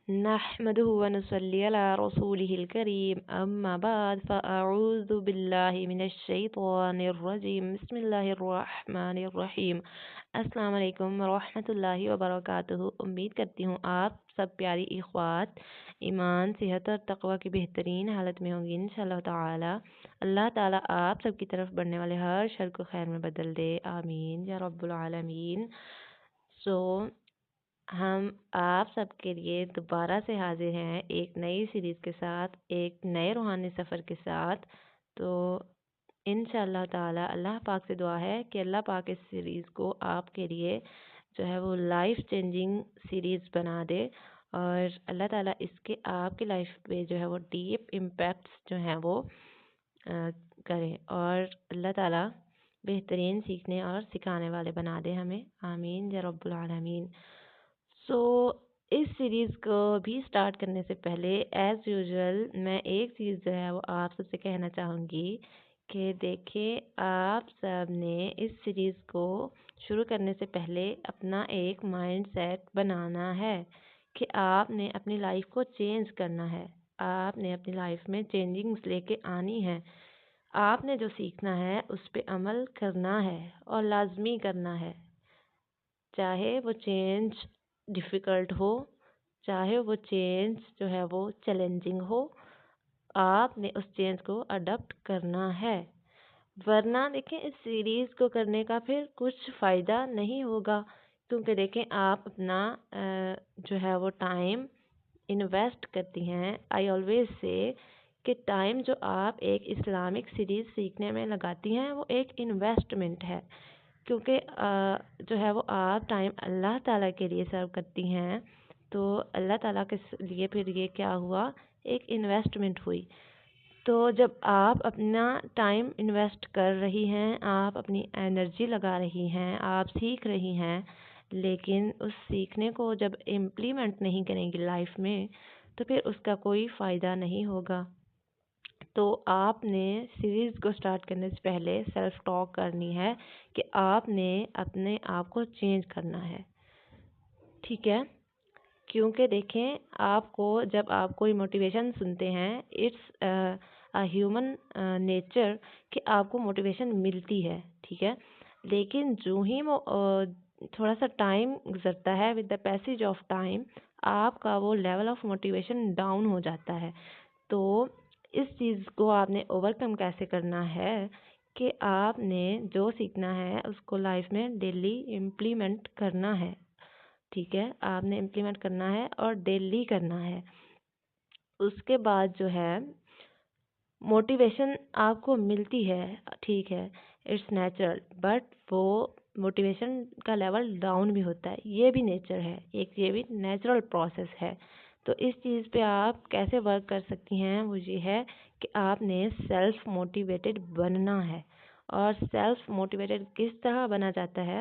نحمده ونصلي على رسوله الكريم أما بعد فأعوذ بالله من الشيطان الرجيم بسم الله الرحمن الرحیم السلام علیکم ورحمۃ اللہ وبرکاتہ۔ امید کرتی ہوں آپ سب پیاری اخوات ایمان، صحت اور تقوی کی بہترین حالت میں ہوں گی انشاءاللہ تعالی۔ اللہ تعالی آپ سب کی طرف بڑھنے والے ہر شر کو خیر میں بدل دے، آمین یا رب العالمین۔ ہم آپ سب کے لیے دوبارہ سے حاضر ہیں ایک نئی سیریز کے ساتھ، ایک نئے روحانی سفر کے ساتھ۔ تو انشاءاللہ تعالی اللہ پاک سے دعا ہے کہ اللہ پاک اس سیریز کو آپ کے لیے جو ہے وہ لائف چینجنگ سیریز بنا دے، اور اللہ تعالیٰ اس کے آپ کی لائف پہ جو ہے وہ ڈیپ امپیکٹس جو ہیں وہ کریں، اور اللہ تعالیٰ بہترین سیکھنے اور سکھانے والے بنا دے ہمیں، آمین یا رب العالمین۔ اس سیریز کو بھی سٹارٹ کرنے سے پہلے ایز یوزول میں ایک چیز جو ہے وہ آپ سب سے کہنا چاہوں گی کہ دیکھیں، آپ سب نے اس سیریز کو شروع کرنے سے پہلے اپنا ایک مائنڈ سیٹ بنانا ہے کہ آپ نے اپنی لائف کو چینج کرنا ہے، آپ نے اپنی لائف میں چینجنگز لے کے آنی ہے، آپ نے جو سیکھنا ہے اس پہ عمل کرنا ہے اور لازمی کرنا ہے، چاہے وہ چینج ڈیفیکلٹ ہو، چاہے وہ چینج جو ہے وہ چیلنجنگ ہو، آپ نے اس چینج کو اڈاپٹ کرنا ہے، ورنہ دیکھیں اس سیریز کو کرنے کا پھر کچھ فائدہ نہیں ہوگا، کیونکہ دیکھیں آپ اپنا جو ہے وہ ٹائم انویسٹ کرتی ہیں۔ آئی آلویز سے کہ ٹائم جو آپ ایک اسلامک سیریز سیکھنے میں لگاتی ہیں وہ ایک انویسٹمنٹ ہے، کیونکہ جو ہے وہ آپ ٹائم اللہ تعالیٰ کے لیے سرو کرتی ہیں، تو اللہ تعالیٰ کے لیے پھر یہ کیا ہوا، ایک انویسٹمنٹ ہوئی۔ تو جب آپ اپنا ٹائم انویسٹ کر رہی ہیں، آپ اپنی انرجی لگا رہی ہیں، آپ سیکھ رہی ہیں، لیکن اس سیکھنے کو جب امپلیمنٹ نہیں کریں گی لائف میں تو پھر اس کا کوئی فائدہ نہیں ہوگا۔ تو آپ نے سیریز کو سٹارٹ کرنے سے پہلے سیلف ٹاک کرنی ہے کہ آپ نے اپنے آپ کو چینج کرنا ہے، ٹھیک ہے؟ کیونکہ دیکھیں، آپ کو جب آپ کوئی موٹیویشن سنتے ہیں، اٹس ہیومن نیچر کہ آپ کو موٹیویشن ملتی ہے، ٹھیک ہے؟ لیکن جو ہی تھوڑا سا ٹائم گزرتا ہے، with the passage of time آپ کا وہ لیول آف موٹیویشن ڈاؤن ہو جاتا ہے۔ تو اس چیز کو آپ نے اوور کم کیسے کرنا ہے کہ آپ نے جو سیکھنا ہے اس کو لائف میں ڈیلی امپلیمنٹ کرنا ہے، ٹھیک ہے؟ آپ نے امپلیمنٹ کرنا ہے اور ڈیلی کرنا ہے۔ اس کے بعد جو ہے موٹیویشن آپ کو ملتی ہے، ٹھیک ہے، اٹس نیچرل، بٹ وہ موٹیویشن کا لیول ڈاؤن بھی ہوتا ہے، یہ بھی نیچر ہے، ایک یہ بھی نیچرل پروسیس ہے۔ تو اس چیز پہ آپ کیسے ورک کر سکتی ہیں، وہ یہ ہے کہ آپ نے سیلف موٹیویٹڈ بننا ہے، اور سیلف موٹیویٹڈ کس طرح بنا جاتا ہے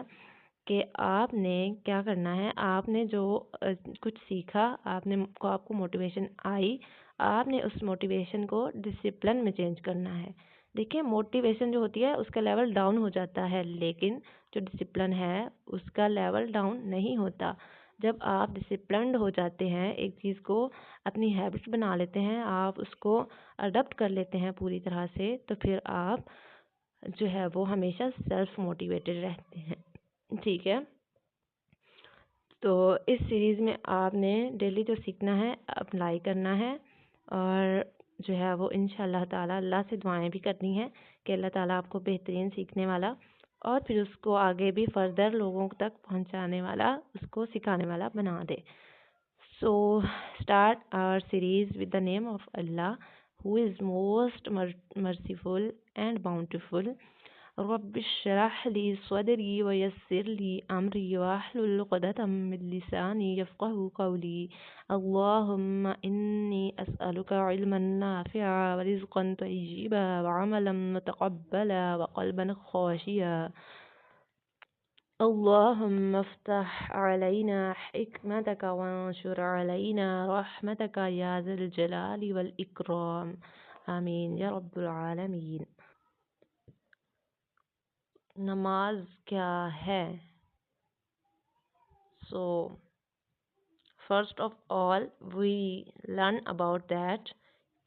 کہ آپ نے کیا کرنا ہے، آپ نے جو کچھ سیکھا، آپ کو موٹیویشن آئی، آپ نے اس موٹیویشن کو ڈسپلن میں چینج کرنا ہے۔ دیکھیں، موٹیویشن جو ہوتی ہے اس کا لیول ڈاؤن ہو جاتا ہے، لیکن جو ڈسپلن ہے اس کا لیول ڈاؤن نہیں ہوتا۔ جب آپ ڈسپلنڈ ہو جاتے ہیں، ایک چیز کو اپنی ہیبٹ بنا لیتے ہیں، آپ اس کو اڈاپٹ کر لیتے ہیں پوری طرح سے، تو پھر آپ جو ہے وہ ہمیشہ سیلف موٹیویٹڈ رہتے ہیں، ٹھیک ہے؟ تو اس سیریز میں آپ نے ڈیلی جو سیکھنا ہے اپلائی کرنا ہے، اور جو ہے وہ انشاءاللہ تعالی اللہ سے دعائیں بھی کرنی ہیں کہ اللہ تعالیٰ آپ کو بہترین سیکھنے والا اور پھر اس کو آگے بھی فردر لوگوں تک پہنچانے والا، اس کو سکھانے والا بنا دے۔ So start our series with the name of Allah who is most merciful and bountiful. رب اشرح لي صدري ويسر لي أمري واحلل عقدة من لساني يفقهوا قولي. اللهم إني أسألك علما نافعا ورزقا طيبا وعملا متقبلا وقلبا خاشعا. اللهم افتح علينا حكمتك وانشر علينا رحمتك يا ذا الجلال والإكرام، آمین یا رب العالمین۔ نماز کیا ہے؟ First of all, we learn about that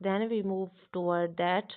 Then we move toward that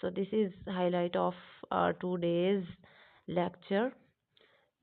So this is highlight of our 2 days lecture.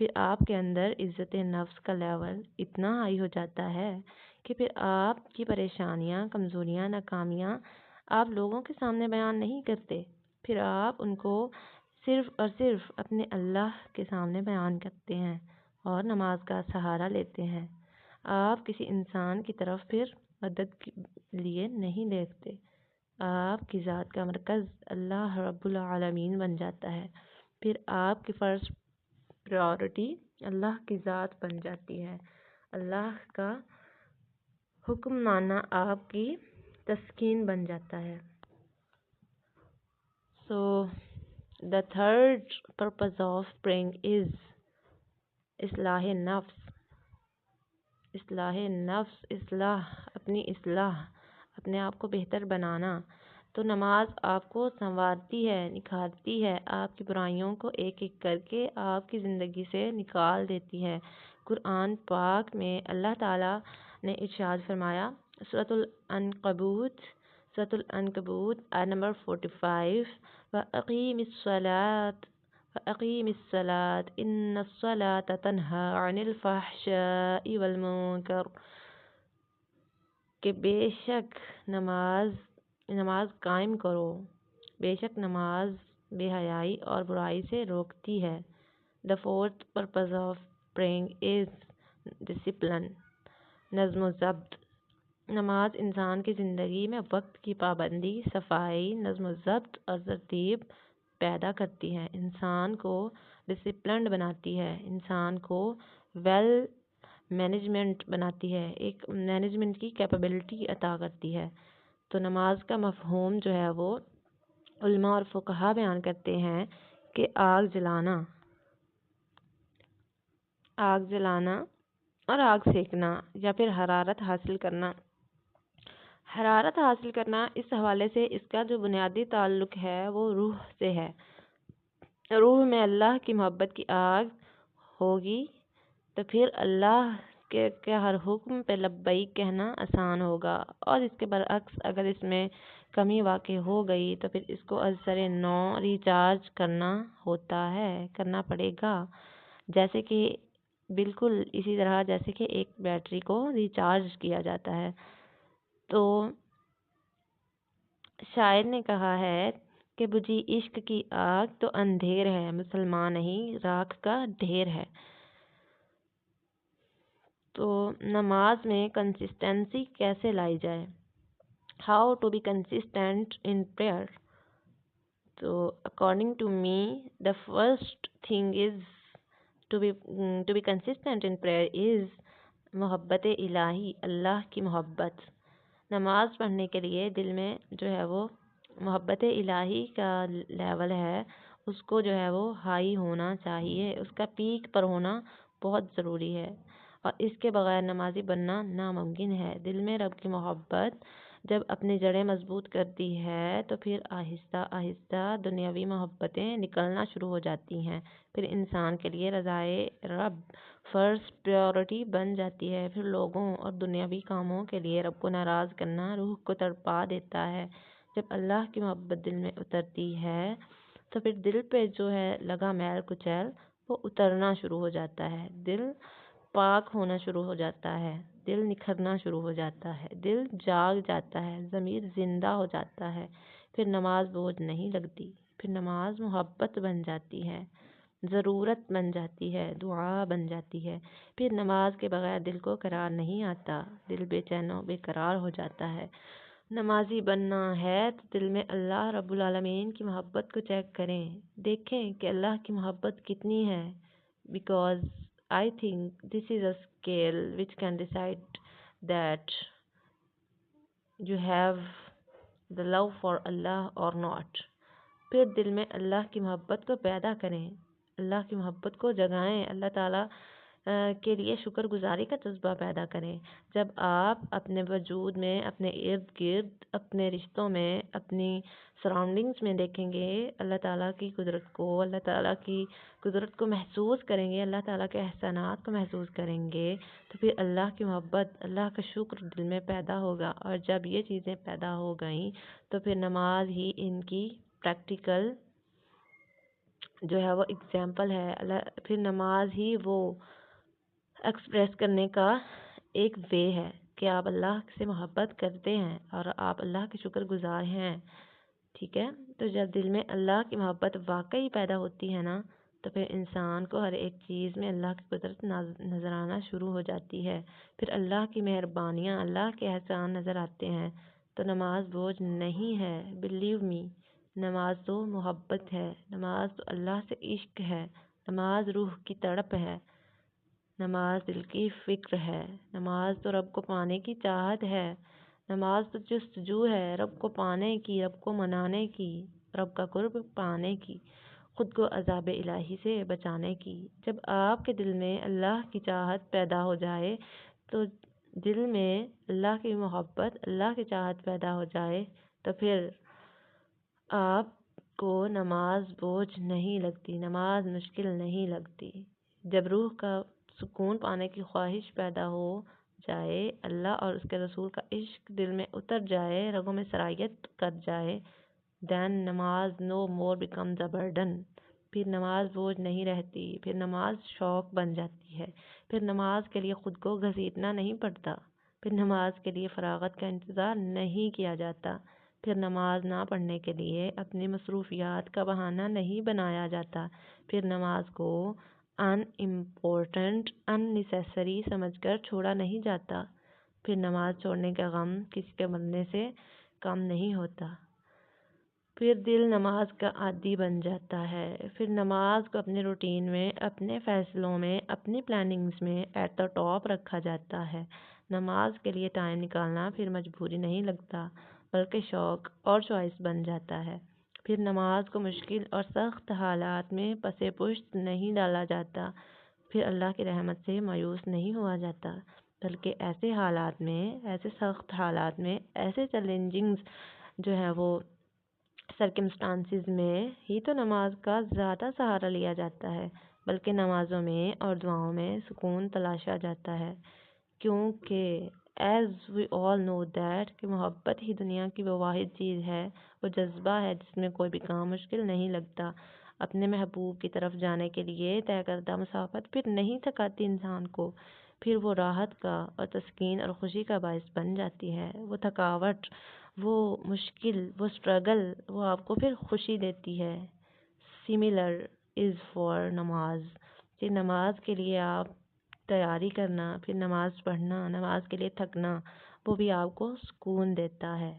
پھر آپ کے اندر عزت نفس کا لیول اتنا ہائی ہو جاتا ہے کہ پھر آپ کی پریشانیاں، کمزوریاں، ناکامیاں آپ لوگوں کے سامنے بیان نہیں کرتے، پھر آپ ان کو صرف اور صرف اپنے اللہ کے سامنے بیان کرتے ہیں اور نماز کا سہارا لیتے ہیں۔ آپ کسی انسان کی طرف پھر مدد کے لیے نہیں دیکھتے، آپ کی ذات کا مرکز اللہ رب العالمین بن جاتا ہے، پھر آپ کی فرسٹ پریورٹی اللہ کی ذات بن جاتی ہے، اللہ کا حکم ماننا آپ کی تسکین بن جاتا ہے۔ So the third purpose of praying is اصلاح نفس، اصلاح نفس، اصلاح اپنے آپ کو بہتر بنانا۔ تو نماز آپ کو سنوارتی ہے، نکھارتی ہے، آپ کی برائیوں کو ایک ایک کر کے آپ کی زندگی سے نکال دیتی ہے۔ قرآن پاک میں اللہ تعالیٰ نے ارشاد فرمایا، سورۃ العنکبوت آیت نمبر 45، وَأَقِیمِ الصَّلَاةَ إِنَّ الصَّلَاةَ تَنْہَىٰ عَنِ الْفَحْشَاءِ وَالْمُنکَرِ، کہ بے شک نماز قائم کرو، بے شک نماز بے حیائی اور برائی سے روکتی ہے۔ The fourth purpose of praying is discipline، نظم و ضبط۔ نماز انسان کی زندگی میں وقت کی پابندی، صفائی، نظم و ضبط اور ترتیب پیدا کرتی ہے، انسان کو ڈسپلنڈ بناتی ہے، انسان کو ویل مینجمنٹ بناتی ہے، ایک مینجمنٹ کی کیپیبلٹی عطا کرتی ہے۔ تو نماز کا مفہوم جو ہے وہ علماء اور فقہا بیان کرتے ہیں کہ آگ جلانا اور آگ سیکنا یا پھر حرارت حاصل کرنا۔ حرارت حاصل کرنا اس حوالے سے اس کا جو بنیادی تعلق ہے وہ روح سے ہے۔ روح میں اللہ کی محبت کی آگ ہوگی تو پھر اللہ کے ہر حکم پہ لبیک کہنا آسان ہوگا، اور اس کے برعکس اگر اس میں کمی واقع ہو گئی تو پھر اس کو از سر نو ریچارج کرنا پڑے گا، جیسے کہ بالکل اسی طرح جیسے کہ ایک بیٹری کو ریچارج کیا جاتا ہے۔ تو شاعر نے کہا ہے کہ بجھی عشق کی آگ تو اندھیر ہے، مسلمان نہیں راکھ کا ڈھیر ہے۔ تو نماز میں کنسسٹنسی کیسے لائی جائے؟ How to be consistent in prayer? تو according to me the first thing is to be consistent in prayer is محبت الہی، اللہ کی محبت۔ نماز پڑھنے کے لیے دل میں جو ہے وہ محبت الہی کا لیول ہے، اس کو جو ہے وہ ہائی ہونا چاہیے، اس کا پیک پر ہونا بہت ضروری ہے، اور اس کے بغیر نمازی بننا ناممکن ہے۔ دل میں رب کی محبت جب اپنی جڑیں مضبوط کرتی ہے تو پھر آہستہ آہستہ دنیاوی محبتیں نکلنا شروع ہو جاتی ہیں، پھر انسان کے لیے رضائے رب فرسٹ پریورٹی بن جاتی ہے، پھر لوگوں اور دنیاوی کاموں کے لیے رب کو ناراض کرنا روح کو تڑپا دیتا ہے۔ جب اللہ کی محبت دل میں اترتی ہے تو پھر دل پہ جو ہے لگا میل کچیل وہ اترنا شروع ہو جاتا ہے، دل پاک ہونا شروع ہو جاتا ہے، دل نکھرنا شروع ہو جاتا ہے، دل جاگ جاتا ہے، ضمیر زندہ ہو جاتا ہے، پھر نماز بوجھ نہیں لگتی، پھر نماز محبت بن جاتی ہے، ضرورت بن جاتی ہے، دعا بن جاتی ہے، پھر نماز کے بغیر دل کو قرار نہیں آتا، دل بے چین و بے قرار ہو جاتا ہے۔ نمازی بننا ہے تو دل میں اللہ رب العالمین کی محبت کو چیک کریں، دیکھیں کہ اللہ کی محبت کتنی ہے، because I think this is a scale which can decide that you have the love for Allah or not۔ پھر دل میں اللہ کی محبت کو پیدا کریں، اللہ کی محبت کو جگائیں، اللہ تعالیٰ کے لیے شکر گزاری کا جذبہ پیدا کریں۔ جب آپ اپنے وجود میں، اپنے ارد گرد، اپنے رشتوں میں، اپنی سراؤنڈنگز میں دیکھیں گے اللہ تعالیٰ کی قدرت کو، اللہ تعالیٰ کی قدرت کو محسوس کریں گے، اللہ تعالیٰ کے احسانات کو محسوس کریں گے، تو پھر اللہ کی محبت، اللہ کا شکر دل میں پیدا ہوگا، اور جب یہ چیزیں پیدا ہو گئیں تو پھر نماز ہی ان کی پریکٹیکل جو ہے وہ اگزامپل ہے، پھر نماز ہی وہ ایکسپریس کرنے کا ایک وے ہے کہ آپ اللہ سے محبت کرتے ہیں اور آپ اللہ کے شکر گزار ہیں، ٹھیک ہے؟ تو جب دل میں اللہ کی محبت واقعی پیدا ہوتی ہے نا، تو پھر انسان کو ہر ایک چیز میں اللہ کی قدرت نظر آنا شروع ہو جاتی ہے، پھر اللہ کی مہربانیاں، اللہ کے احسان نظر آتے ہیں۔ تو نماز بوجھ نہیں ہے، بلیو می، نماز تو محبت ہے، نماز تو اللہ سے عشق ہے، نماز روح کی تڑپ ہے، نماز دل کی فکر ہے، نماز تو رب کو پانے کی چاہت ہے، نماز تو جستجو ہے رب کو پانے کی، رب کو منانے کی، رب کا قرب پانے کی، خود کو عذاب الہی سے بچانے کی۔ جب آپ کے دل میں اللہ کی چاہت پیدا ہو جائے، تو دل میں اللہ کی محبت، اللہ کی چاہت پیدا ہو جائے، تو پھر آپ کو نماز بوجھ نہیں لگتی، نماز مشکل نہیں لگتی۔ جب روح کا سکون پانے کی خواہش پیدا ہو جائے، اللہ اور اس کے رسول کا عشق دل میں اتر جائے، رگوں میں سرایت کر جائے، then نماز no more becomes a burden۔ پھر نماز بوجھ نہیں رہتی، پھر نماز شوق بن جاتی ہے، پھر نماز کے لیے خود کو گھسیٹنا نہیں پڑتا، پھر نماز کے لیے فراغت کا انتظار نہیں کیا جاتا، پھر نماز نہ پڑھنے کے لیے اپنی مصروفیات کا بہانہ نہیں بنایا جاتا، پھر نماز کو ان امپورٹنٹ، ان نیسیسری سمجھ کر چھوڑا نہیں جاتا، پھر نماز چھوڑنے کا غم کسی کے مرنے سے کم نہیں ہوتا، پھر دل نماز کا عادی بن جاتا ہے، پھر نماز کو اپنے روٹین میں، اپنے فیصلوں میں، اپنی پلاننگز میں ایٹ دا ٹاپ رکھا جاتا ہے۔ نماز کے لیے ٹائم نکالنا پھر مجبوری نہیں لگتا، بلکہ شوق اور چوائس بن جاتا ہے۔ پھر نماز کو مشکل اور سخت حالات میں پس پشت نہیں ڈالا جاتا، پھر اللہ کی رحمت سے مایوس نہیں ہوا جاتا، بلکہ ایسے حالات میں، ایسے سخت حالات میں، ایسے چیلنجنگز جو ہے وہ سرکمسٹانسز میں ہی تو نماز کا زیادہ سہارا لیا جاتا ہے، بلکہ نمازوں میں اور دعاؤں میں سکون تلاشا جاتا ہے، کیونکہ as we all know that کہ محبت ہی دنیا کی وہ واحد چیز ہے، وہ جذبہ ہے جس میں کوئی بھی کام مشکل نہیں لگتا۔ اپنے محبوب کی طرف جانے کے لیے طے کردہ مسافت پھر نہیں تھکاتی انسان کو، پھر وہ راحت کا اور تسکین اور خوشی کا باعث بن جاتی ہے۔ وہ تھکاوٹ، وہ مشکل، وہ اسٹرگل، وہ آپ کو پھر خوشی دیتی ہے۔ سملر از فار نماز، کہ نماز کے لیے آپ تیاری کرنا، پھر نماز پڑھنا، نماز کے لیے تھکنا، وہ بھی آپ کو سکون دیتا ہے،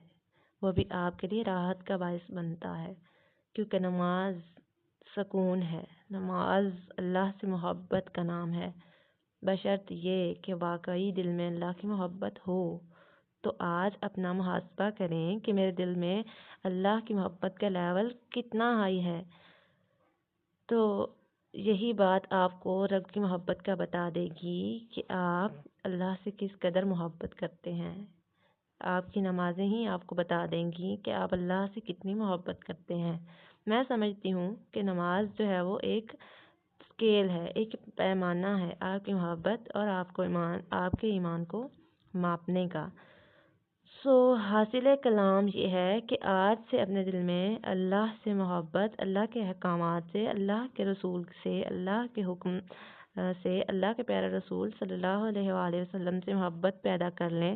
وہ بھی آپ کے لیے راحت کا باعث بنتا ہے، کیونکہ نماز سکون ہے، نماز اللہ سے محبت کا نام ہے، بشرط یہ کہ واقعی دل میں اللہ کی محبت ہو۔ تو آج اپنا محاسبہ کریں کہ میرے دل میں اللہ کی محبت کا لیول کتنا ہائی ہے، تو یہی بات آپ کو رب کی محبت کا بتا دے گی کہ آپ اللہ سے کس قدر محبت کرتے ہیں۔ آپ کی نمازیں ہی آپ کو بتا دیں گی کہ آپ اللہ سے کتنی محبت کرتے ہیں۔ میں سمجھتی ہوں کہ نماز جو ہے وہ ایک اسکیل ہے، ایک پیمانہ ہے آپ کی محبت اور آپ کے ایمان کو ماپنے کا۔ حاصل کلام یہ ہے کہ آج سے اپنے دل میں اللہ سے محبت، اللہ کے احکامات سے، اللہ کے رسول سے، اللہ کے حکم سے، اللہ کے پیارے رسول صلی اللہ علیہ وآلہ وسلم سے محبت پیدا کر لیں،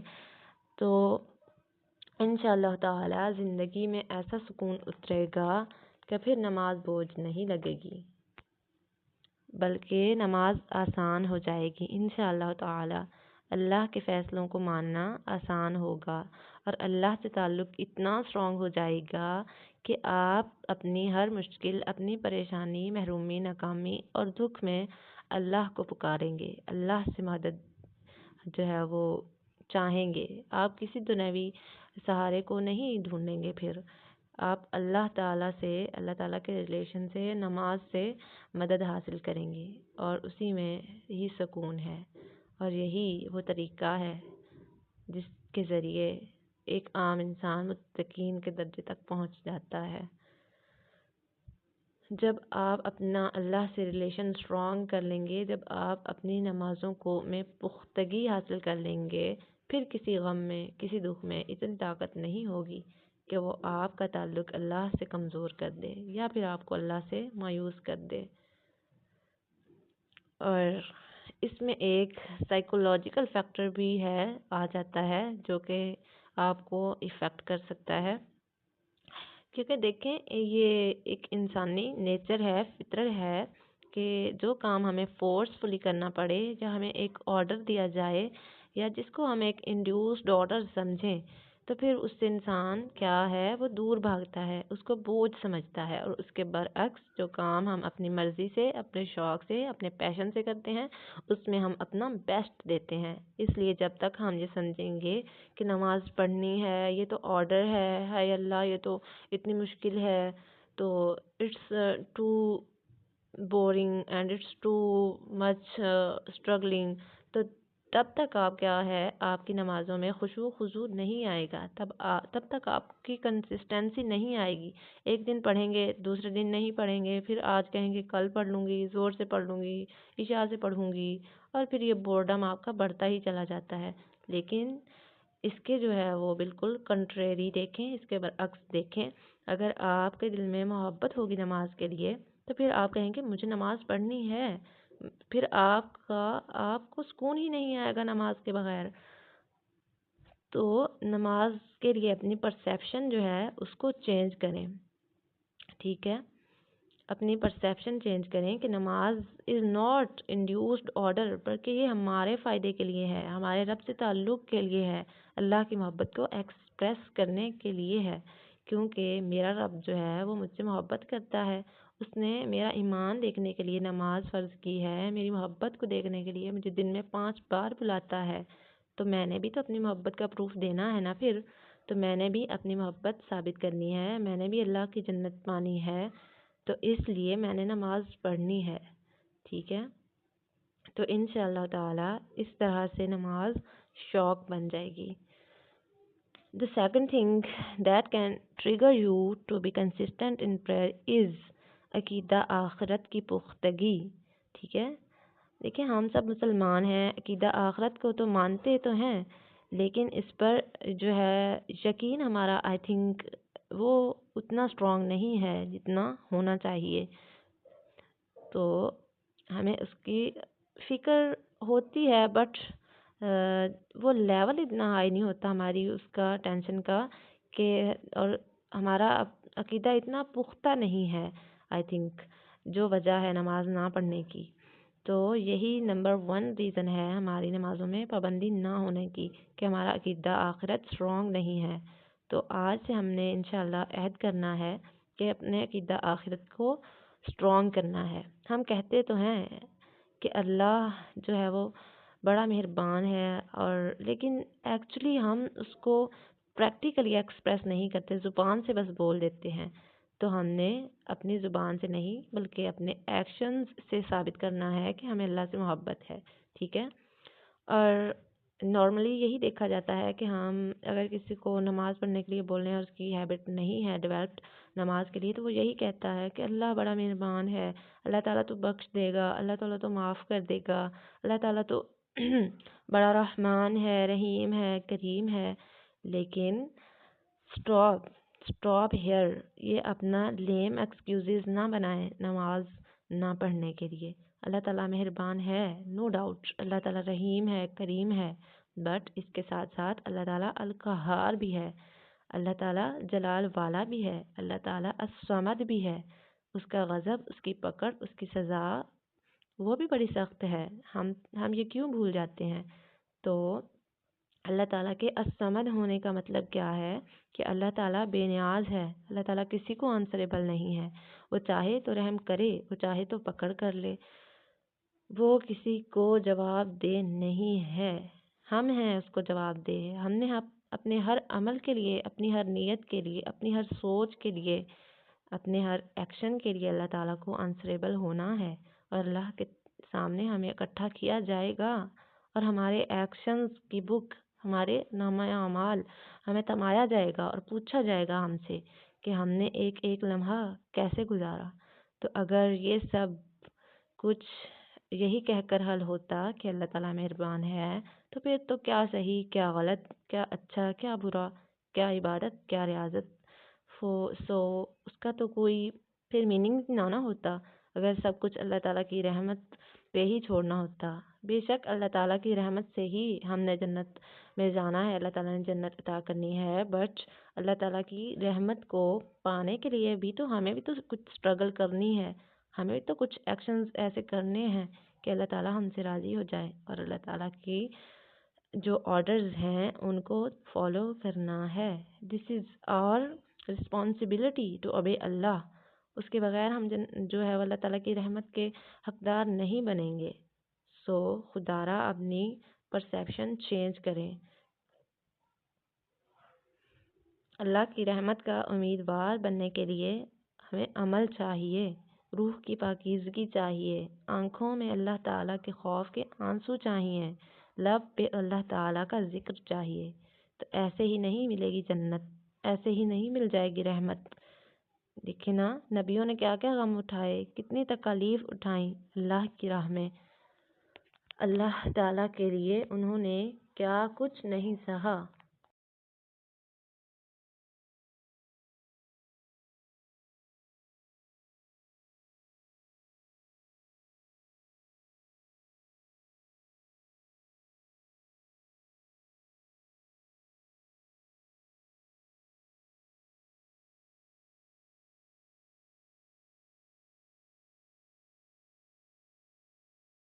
تو انشاءاللہ تعالی زندگی میں ایسا سکون اترے گا کہ پھر نماز بوجھ نہیں لگے گی، بلکہ نماز آسان ہو جائے گی انشاءاللہ تعالی۔ اللہ کے فیصلوں کو ماننا آسان ہوگا اور اللہ سے تعلق اتنا اسٹرانگ ہو جائے گا کہ آپ اپنی ہر مشکل، اپنی پریشانی، محرومی، ناکامی اور دکھ میں اللہ کو پکاریں گے، اللہ سے مدد جو ہے وہ چاہیں گے، آپ کسی دنیوی سہارے کو نہیں ڈھونڈیں گے، پھر آپ اللہ تعالیٰ سے، اللہ تعالیٰ کے ریلیشن سے، نماز سے مدد حاصل کریں گے، اور اسی میں ہی سکون ہے، اور یہی وہ طریقہ ہے جس کے ذریعے ایک عام انسان متقین کے درجے تک پہنچ جاتا ہے۔ جب آپ اپنا اللہ سے ریلیشن اسٹرانگ کر لیں گے، جب آپ اپنی نمازوں کو میں پختگی حاصل کر لیں گے، پھر کسی غم میں، کسی دکھ میں اتنی طاقت نہیں ہوگی کہ وہ آپ کا تعلق اللہ سے کمزور کر دے یا پھر آپ کو اللہ سے مایوس کر دے۔ اور اس میں ایک سائیکولوجیکل فیکٹر بھی ہے، آ جاتا ہے، جو کہ آپ کو افیکٹ کر سکتا ہے، کیونکہ دیکھیں یہ ایک انسانی نیچر ہے، فطرت ہے کہ جو کام ہمیں فورسفلی کرنا پڑے یا ہمیں ایک آرڈر دیا جائے یا جس کو ہم ایک انڈیوسڈ آرڈر سمجھیں تو پھر اس سے انسان کیا ہے وہ دور بھاگتا ہے، اس کو بوجھ سمجھتا ہے، اور اس کے برعکس جو کام ہم اپنی مرضی سے، اپنے شوق سے، اپنے پیشن سے کرتے ہیں اس میں ہم اپنا بیسٹ دیتے ہیں۔ اس لیے جب تک ہم یہ سمجھیں گے کہ نماز پڑھنی ہے، یہ تو آرڈر ہے، ہائے اللہ یہ تو اتنی مشکل ہے، تو it's too boring and it's too much struggling, تو تب تک آپ کیا ہے آپ کی نمازوں میں خشوع و خضوع نہیں آئے گا، تب تک آپ کی کنسسٹنسی نہیں آئے گی۔ ایک دن پڑھیں گے، دوسرے دن نہیں پڑھیں گے، پھر آج کہیں گے کل پڑھ لوں گی، زور سے پڑھ لوں گی، عشاء سے پڑھوں گی، اور پھر یہ بورڈم آپ کا بڑھتا ہی چلا جاتا ہے۔ لیکن اس کے جو ہے وہ بالکل کنٹریری دیکھیں، اس کے برعکس دیکھیں، اگر آپ کے دل میں محبت ہوگی نماز کے لیے تو پھر آپ کہیں گے مجھے نماز پڑھنی ہے، پھر آپ کو سکون ہی نہیں آئے گا نماز کے بغیر۔ تو نماز کے لیے اپنی پرسیپشن جو ہے اس کو چینج کریں، ٹھیک ہے، اپنی پرسیپشن چینج کریں کہ نماز از ناٹ انڈیوسڈ آرڈر، بلکہ یہ ہمارے فائدے کے لیے ہے، ہمارے رب سے تعلق کے لیے ہے، اللہ کی محبت کو ایکسپریس کرنے کے لیے ہے، کیونکہ میرا رب جو ہے وہ مجھ سے محبت کرتا ہے، اس نے میرا ایمان دیکھنے کے لیے نماز فرض کی ہے، میری محبت کو دیکھنے کے لیے مجھے دن میں 5 بار بلاتا ہے، تو میں نے بھی تو اپنی محبت کا پروف دینا ہے نا، پھر تو میں نے بھی اپنی محبت ثابت کرنی ہے، میں نے بھی اللہ کی جنت پانی ہے، تو اس لیے میں نے نماز پڑھنی ہے، ٹھیک ہے۔ تو انشاءاللہ تعالی اس طرح سے نماز شوق بن جائے گی۔ The second thing that can trigger you to be consistent in prayer is عقیدہ آخرت کی پختگی، ٹھیک ہے۔ دیکھیں ہم سب مسلمان ہیں، عقیدہ آخرت کو تو مانتے تو ہیں، لیکن اس پر جو ہے یقین ہمارا آئی تھنک وہ اتنا اسٹرانگ نہیں ہے جتنا ہونا چاہیے، تو ہمیں اس کی فکر ہوتی ہے، بٹ وہ لیول اتنا ہائی نہیں ہوتا ہماری اس کا ٹینشن کا، کہ اور ہمارا عقیدہ اتنا پختہ نہیں ہے آئی تھنک، جو وجہ ہے نماز نہ پڑھنے کی۔ تو یہی نمبر 1 ریزن ہے ہماری نمازوں میں پابندی نہ ہونے کی، کہ ہمارا عقیدہ آخرت اسٹرانگ نہیں ہے۔ تو آج سے ہم نے انشاءاللہ عہد کرنا ہے کہ اپنے عقیدہ آخرت کو اسٹرانگ کرنا ہے۔ ہم کہتے تو ہیں کہ اللہ جو ہے وہ بڑا مہربان ہے، اور لیکن ایکچولی ہم اس کو پریکٹیکلی ایکسپریس نہیں کرتے، زبان سے بس بول دیتے ہیں، تو ہم نے اپنی زبان سے نہیں بلکہ اپنے ایکشنز سے ثابت کرنا ہے کہ ہمیں اللہ سے محبت ہے، ٹھیک ہے۔ اور نارملی یہی دیکھا جاتا ہے کہ ہم اگر کسی کو نماز پڑھنے کے لیے بول رہے ہیں اور اس کی ہیبٹ نہیں ہے ڈیولپڈ نماز کے لیے، تو وہ یہی کہتا ہے کہ اللہ بڑا مہربان ہے، اللہ تعالیٰ تو بخش دے گا، اللہ تعالیٰ تو معاف کر دے گا، اللہ تعالیٰ تو بڑا رحمان ہے، رحیم ہے، کریم ہے، لیکن اسٹاپ ہیئر، یہ اپنا لیم ایکسکیوزز نہ بنائیں نماز نہ پڑھنے کے لیے۔ اللہ تعالیٰ مہربان ہے، نو ڈاؤٹ، اللہ تعالیٰ رحیم ہے، کریم ہے، بٹ اس کے ساتھ ساتھ اللہ تعالیٰ القہار بھی ہے، اللہ تعالیٰ جلال والا بھی ہے، اللہ تعالیٰ الصمد بھی ہے، اس کا غضب، اس کی پکڑ، اس کی سزا وہ بھی بڑی سخت ہے، ہم یہ کیوں بھول جاتے ہیں؟ تو اللہ تعالیٰ کے الصمد ہونے کا مطلب کیا ہے کہ اللہ تعالیٰ بے نیاز ہے، اللہ تعالیٰ کسی کو آنسریبل نہیں ہے، وہ چاہے تو رحم کرے، وہ چاہے تو پکڑ کر لے، وہ کسی کو جواب دہ نہیں ہے، ہم ہیں اس کو جواب دہ، ہم نے اپنے ہر عمل کے لیے، اپنی ہر نیت کے لیے، اپنی ہر سوچ کے لیے، اپنے ہر ایکشن کے لیے اللہ تعالیٰ کو آنسریبل ہونا ہے، اور اللہ کے سامنے ہمیں اکٹھا کیا جائے گا، اور ہمارے ایکشنز کی بک، ہمارے نامہ اعمال ہمیں تمایا جائے گا اور پوچھا جائے گا ہم سے کہ ہم نے ایک ایک لمحہ کیسے گزارا۔ تو اگر یہ سب کچھ یہی کہہ کر حل ہوتا کہ اللہ تعالیٰ مہربان ہے، تو پھر تو کیا صحیح، کیا غلط، کیا اچھا، کیا برا، کیا عبادت، کیا ریاضت، سو اس کا تو کوئی پھر میننگ نہ ہوتا اگر سب کچھ اللہ تعالیٰ کی رحمت پہ ہی چھوڑنا ہوتا۔ بے شک اللہ تعالیٰ کی رحمت سے ہی ہم نے جنت میں جانا ہے، اللہ تعالیٰ نے جنت عطا کرنی ہے، بٹ اللہ تعالیٰ کی رحمت کو پانے کے لیے بھی تو ہمیں بھی تو کچھ اسٹرگل کرنی ہے، ہمیں بھی تو کچھ ایکشنز ایسے کرنے ہیں کہ اللہ تعالیٰ ہم سے راضی ہو جائے اور اللہ تعالیٰ کی جو آرڈرز ہیں ان کو فالو کرنا ہے۔ دس از آور رسپانسبلٹی ٹو اوبے اللہ۔ اس کے بغیر ہم جو ہے اللہ تعالیٰ کی رحمت کے حقدار نہیں بنیں گے۔ سو خدا را اپنی پرسیپشن چینج کریں۔ اللہ کی رحمت کا امیدوار بننے کے لیے ہمیں عمل چاہیے، روح کی پاکیزگی چاہیے، آنکھوں میں اللہ تعالیٰ کے خوف کے آنسو چاہیے، لب پہ اللہ تعالیٰ کا ذکر چاہیے۔ تو ایسے ہی نہیں ملے گی جنت، ایسے ہی نہیں مل جائے گی رحمت۔ دیکھیں نا نبیوں نے کیا کیا غم اٹھائے، کتنی تکالیف اٹھائیں اللہ کی راہ میں، اللہ تعالیٰ کے لیے انہوں نے کیا کچھ نہیں سہا۔